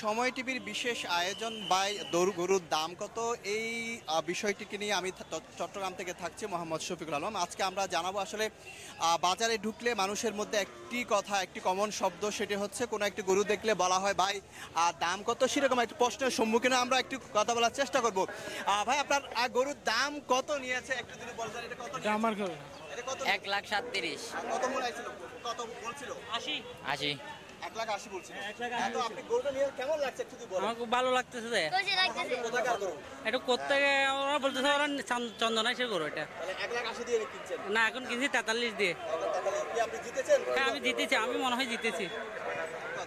সময় টিভির বিশেষ আয়োজন বাই গরুর দাম কত এই বিষয়টিকে নিয়ে আমি চট্টগ্রাম থেকে থাকছি মোহাম্মদ শফিকুল আলম। আজকে আমরা জানাবো আসলে বাজারে ঢুকলে মানুষের মধ্যে একটি কথা, একটি কমন শব্দ, সেটি হচ্ছে কোনো একটি গরু দেখলে বলা হয় ভাই দাম কত, সেরকম একটি প্রশ্নের সম্মুখীন আমরা একটু কথা বলার চেষ্টা করব। ভাই আপনার গরুর দাম কত নিয়েছে একটু যদি বলতেন, এটা কত আমার গরু 1,37,000 কত মূল্য ছিল, কত বলছিল? 80 1,80,000 বলছিল। তো আপনি গরুটা নিয়ে কেমন লাগছে একটু যদি বলেন। আমার খুব ভালো লাগতেছে যে কোথাকার গরু? এটা করতে ওরা বলতেছে ওরা চন্দনাইশের গরু এটা। তাহলে 1,80,000 দিয়ে কিনছেন? না এখন কিনছি 43 দিয়ে। কি আপনি জিতেছেন? হ্যাঁ আমি জিতেছি, আমি মনে হয় জিতেছি।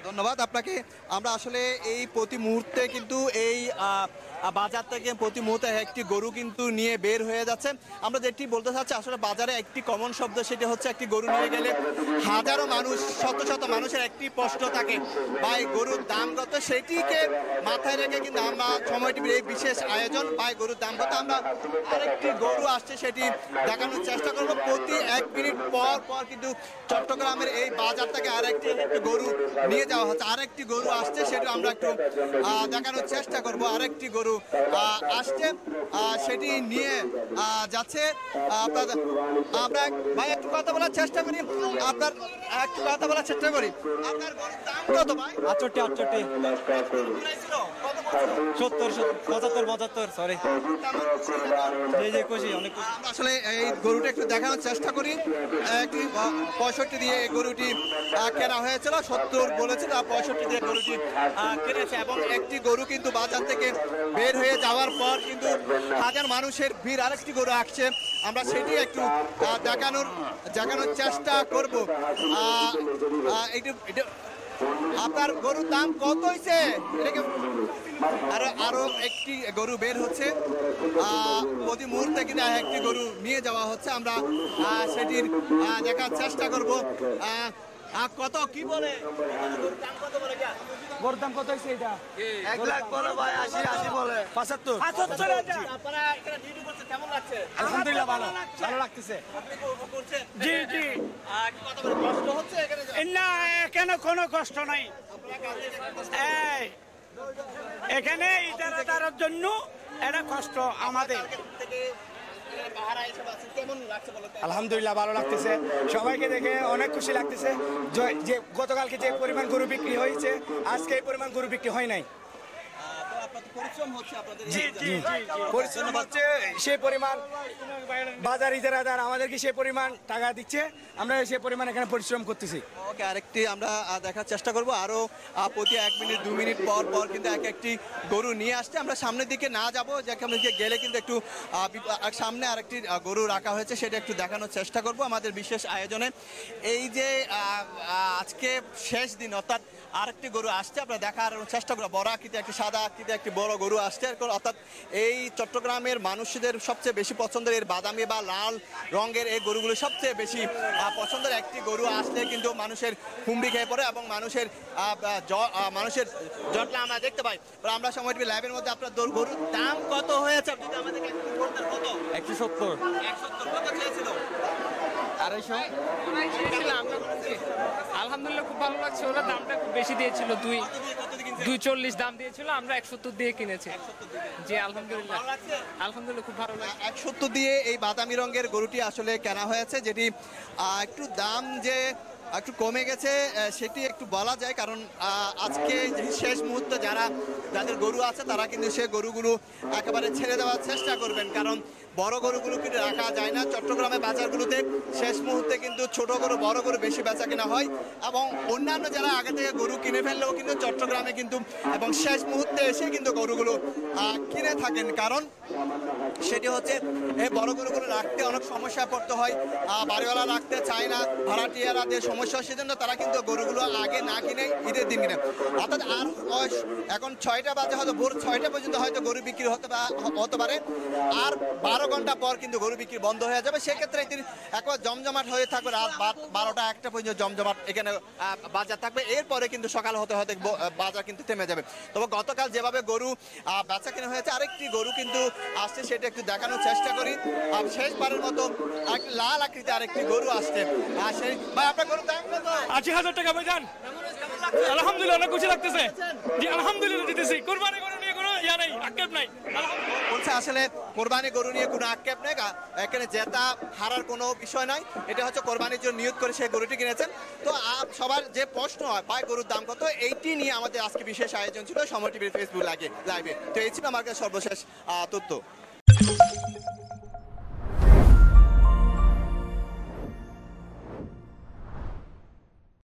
ধন্যবাদ আপনাকে। আমরা আসলে এই প্রতি মুহূর্তে কিন্তু এই বাজার থেকে প্রতি মুহূর্তে একটি গরু কিন্তু নিয়ে বের হয়ে যাচ্ছে। আমরা যেটি বলতে চাচ্ছি আসলে বাজারে একটি কমন শব্দ, সেটি হচ্ছে একটি গরু নিয়ে গেলে হাজারো মানুষ, শত শত মানুষের একটি প্রশ্ন থাকে ভাই গরুর দাম কত, সেটিকে মাথায় রেখে কিন্তু আমরা সময় টিভির এই বিশেষ আয়োজন ভাই গরুর দাম কত, আমরা আরেকটি গরু আসছে সেটি দেখানোর চেষ্টা করব। প্রতি 1 মিনিট পর পর কিন্তু চট্টগ্রামের এই বাজার থেকে আরেকটি গরু নিয়ে যাওয়া হচ্ছে, আরেকটি গরু আসছে সেটা আমরা একটু দেখানোর চেষ্টা করব। আরেকটি গরু আসছে, সেটি নিয়ে যাচ্ছে। আমরা ভাই একটু কথা বলার চেষ্টা করি, আপনার একটু কথা বলার চেষ্টা করি। আপনার গরুর দাম কত ভাই? 68 70 75 75 সরি যে খুশি অনেক খুশি। আমরা আসলে এই গরুটা একটু দেখানোর চেষ্টা করি। একটি 65 দিয়ে এই গরুটি কেনা হয়েছিল, 70 বলেছিল, 65 দিয়ে গরুটি কিনেছে। এবং একটি গরু কিন্তু বাজার থেকে বের হয়ে যাওয়ার পর কিন্তু হাজার মানুষের ভিড়, আরেকটি গরু আসছে, আমরা সেটি একটু দেখানোর চেষ্টা করব। আপনার গরুর দাম কত হয়েছে? আরো একটি গরু বের হচ্ছে, প্রতি মুহূর্তে কিন্তু একটি গরু নিয়ে যাওয়া হচ্ছে, আমরা সেটির দেখার চেষ্টা করব। কত কি বলে গরুর দাম কত হয়েছে? এটা 1 লাখ বলে ভাই, 80 বলে 75 আপনারা এখানে ডিউটি করতে কেমন লাগছে? আলহামদুলিল্লাহ ভালো লাগতেছে। জি জি, কত বড় কষ্ট হচ্ছে এখানে? না এখানে কোনো কষ্ট নাই। এখানে ইজারাদারের জন্য এটা কষ্ট আমাদের। আলহামদুলিল্লাহ ভালো লাগতেছে, সবাইকে দেখে অনেক খুশি লাগতেছে। যে গতকালকে যে পরিমাণ গরু বিক্রি হয়েছে, আজকে এই পরিমাণ গরু বিক্রি হয় নাই। পরিশ্রম হচ্ছে, সেই পরিমাণ বাজার ইজারাদার আমাদেরকে সেই পরিমাণ টাকা দিচ্ছে, আমরা সেই পরিমাণ এখানে পরিশ্রম করতেছি। ওকে, আরেকটি আমরা দেখার চেষ্টা করব। আরো প্রতি 1 মিনিট 2 মিনিট পর পর কিন্তু একটি গরু নিয়ে আসছে। আমরা সামনের দিকে না যাবো, যেখানে গেলে কিন্তু একটু সামনে আরেকটি গরু রাখা হয়েছে, সেটা একটু দেখানোর চেষ্টা করব আমাদের বিশেষ আয়োজনে। এই যে আজকে শেষ দিন, অর্থাৎ আরেকটি গরু আসছে, আমরা দেখার চেষ্টা করবো। বড় আকৃতি একটি সাদা আকৃতি একটি বড় গরু আসছে, অর্থাৎ এই চট্টগ্রামের মানুষদের সবচেয়ে বেশি পছন্দের এর বাদামি বা লাল রঙের এই গরুগুলো সবচেয়ে বেশি পছন্দের। একটি গরু আসলে কিন্তু মানুষের হুমড়ি খেয়ে পড়ে এবং মানুষের জটলা আমরা দেখতে পাই। আমরা সময় টিভি লাইভের মধ্যে আপনার গরুর দাম কত হয়েছে আপনি আমাদেরকে একটু বলতেন? কত? 170 কত চেয়েছিল? 250 আলহামদুলিল্লাহ খুব ভালো লাগছে। ওরা দামটা খুব বেশি দিয়েছিল, 240 দাম দিয়েছিল, আমরা 170 দিয়ে কিনেছি। জি আলহামদুলিল্লাহ, আলহামদুলিল্লাহ খুব ভালো লাগছে। 170 দিয়ে এই বাদামি রঙের গরুটি আসলে কেনা হয়েছে, যেটি একটু দাম যে একটু কমে গেছে সেটি একটু বলা যায়, কারণ আজকে শেষ মুহূর্তে যাদের গরু আছে তারা কিন্তু সে গরুগুলো একেবারে ছেড়ে দেওয়ার চেষ্টা করবেন, কারণ বড় গরুগুলো কিন্তু রাখা যায় না। চট্টগ্রামের বাজারগুলোতে শেষ মুহূর্তে কিন্তু ছোট গরু বড় গরু বেশি বেচা কেনা হয়, এবং অন্যান্য যারা আগে থেকে গরু কিনে ফেললেও কিন্তু চট্টগ্রামে কিন্তু এবং শেষ মুহূর্তে এসে কিন্তু গরুগুলো কিনে থাকেন, কারণ সেটি হচ্ছে এই বড় গরুগুলো রাখতে অনেক সমস্যায় পড়তে হয়, বাড়িওয়ালা রাখতে চায় না, ভাড়াটিয়ারাদের সমস্যা, সেজন্য তারা কিন্তু গরুগুলো আগে না কিনে ঈদের দিন কিনে। অর্থাৎ আর এখন 6টা বাজে, হয়তো ভোর 6টা পর্যন্ত হয়তো গরু বিক্রি হতে পারে, আর 12 ঘন্টা পর কিন্তু গরু বিক্রি বন্ধ হয়ে যাবে। সেক্ষেত্রে এদিন একবার জমজমাট হয়ে থাকবে, রাত 12টা 1টা পর্যন্ত জমজমাট এখানে বাজার থাকবে। এরপরে কিন্তু সকাল হতে হতে বাজার কিন্তু থেমে যাবে। তবে গতকাল যেভাবে গরু বেচা কেনা হয়েছে, আরেকটি গরু কিন্তু আসছে, সেটা একটু দেখানোর চেষ্টা করি। শেষবারের মতো লাল আকৃতি আরেকটি গরু আসছে। সেই ভাই আপনার গরু 80,000 টাকা ভাইজান। আলহামদুলিল্লাহ অনেক খুশি লাগতেছে। জি আলহামদুলিল্লাহ দিতেছি। কুরবানি গরু নিয়ে কোনো ইয়া নাই, আক্ষেপ নাই। বলছে আসলে কোরবানি গরু নিয়ে কোনো আক্ষেপ নেই, এখানে জেতা হারার কোনো বিষয় নাই, এটা হচ্ছে কোরবানির জন্য নিয়ত করে সেই গরুটি কিনেছেন। তো সবার যে প্রশ্ন হয় ভাই গরুর দাম কত, এইটি নিয়ে আমাদের আজকে বিশেষ আয়োজন ছিল সময় টিভির ফেসবুক লাইভে। তো এই ছিল আমার কাছে সর্বশেষ তথ্য।